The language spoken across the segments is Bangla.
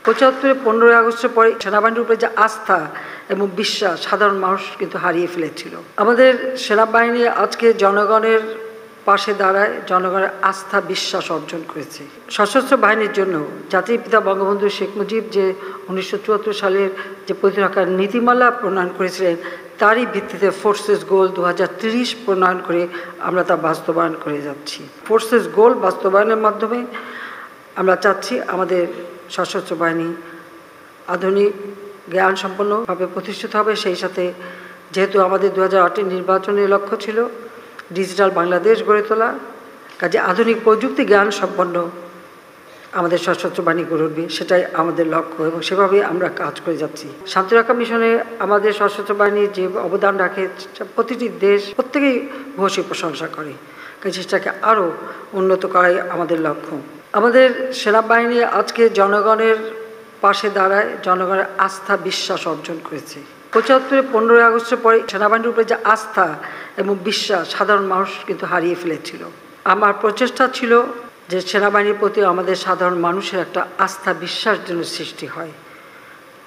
৭৫ 15ই আগস্টের পরে সেনাবাহিনীর উপরে যে আস্থা এবং বিশ্বাস সাধারণ মানুষ কিন্তু হারিয়ে ফেলেছিল। আমাদের সেনাবাহিনী আজকে জনগণের পাশে দাঁড়ায়, জনগণের আস্থা বিশ্বাস অর্জন করেছে। সশস্ত্র বাহিনীর জন্য জাতির পিতা বঙ্গবন্ধু শেখ মুজিব যে 1974 সালের যে প্রতিরক্ষার নীতিমালা প্রণয়ন করেছিলেন, তারই ভিত্তিতে ফোর্সেস গোল 2030 প্রণয়ন করে আমরা তা বাস্তবায়ন করে যাচ্ছি। ফোর্সেস গোল বাস্তবায়নের মাধ্যমে আমরা চাচ্ছি আমাদের সশস্ত্র বাহিনী আধুনিক জ্ঞান সম্পন্নভাবে প্রতিষ্ঠিত হবে। সেই সাথে যেহেতু আমাদের 2008 নির্বাচনের লক্ষ্য ছিল ডিজিটাল বাংলাদেশ গড়ে তোলা, কাজে আধুনিক প্রযুক্তি জ্ঞান সম্পন্ন আমাদের সশস্ত্র বাহিনী গড়ে উঠবে, সেটাই আমাদের লক্ষ্য এবং সেভাবেই আমরা কাজ করে যাচ্ছি। শান্তিরক্ষা মিশনে আমাদের সশস্ত্র বাহিনী যে অবদান রাখে প্রতিটি দেশ প্রত্যেকেই ভূয়সী প্রশংসা করে, কাজে সেটাকে আরও উন্নত করাই আমাদের লক্ষ্য। আমাদের সেনাবাহিনী আজকে জনগণের পাশে দাঁড়ায়, জনগণের আস্থা বিশ্বাস অর্জন করেছে। ৭৫ 15ই আগস্টের পরে সেনাবাহিনীর উপরে যে আস্থা এবং বিশ্বাস সাধারণ মানুষ কিন্তু হারিয়ে ফেলেছিল। আমার প্রচেষ্টা ছিল যে সেনাবাহিনীর প্রতি আমাদের সাধারণ মানুষের একটা আস্থা বিশ্বাস যেন সৃষ্টি হয়,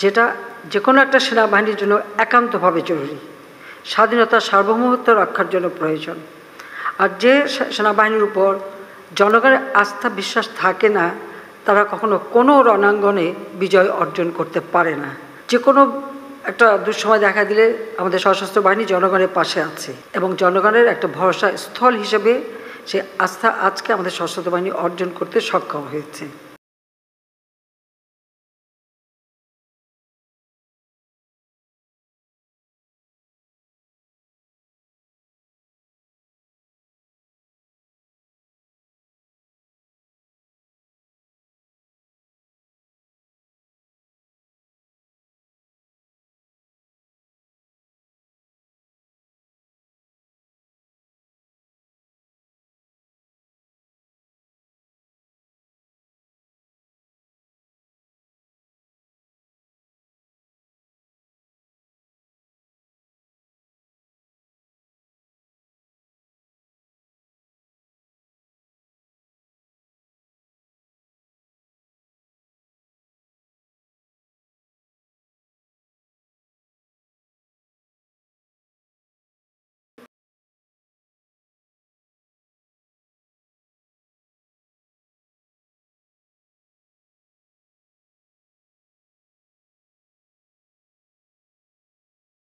যেটা যে কোনো একটা সেনাবাহিনীর জন্য একান্তভাবে জরুরি, স্বাধীনতা সার্বভৌমত্ব রক্ষার জন্য প্রয়োজন। আর যে সেনাবাহিনীর উপর জনগণের আস্থা বিশ্বাস থাকে না, তারা কখনো কোনো রণাঙ্গনে বিজয় অর্জন করতে পারে না। যে কোনো একটা দুঃসময় দেখা দিলে আমাদের সশস্ত্র বাহিনী জনগণের পাশে আছে এবং জনগণের একটা ভরসা স্থল হিসেবে সে আস্থা আজকে আমাদের সশস্ত্র বাহিনী অর্জন করতে সক্ষম হয়েছে।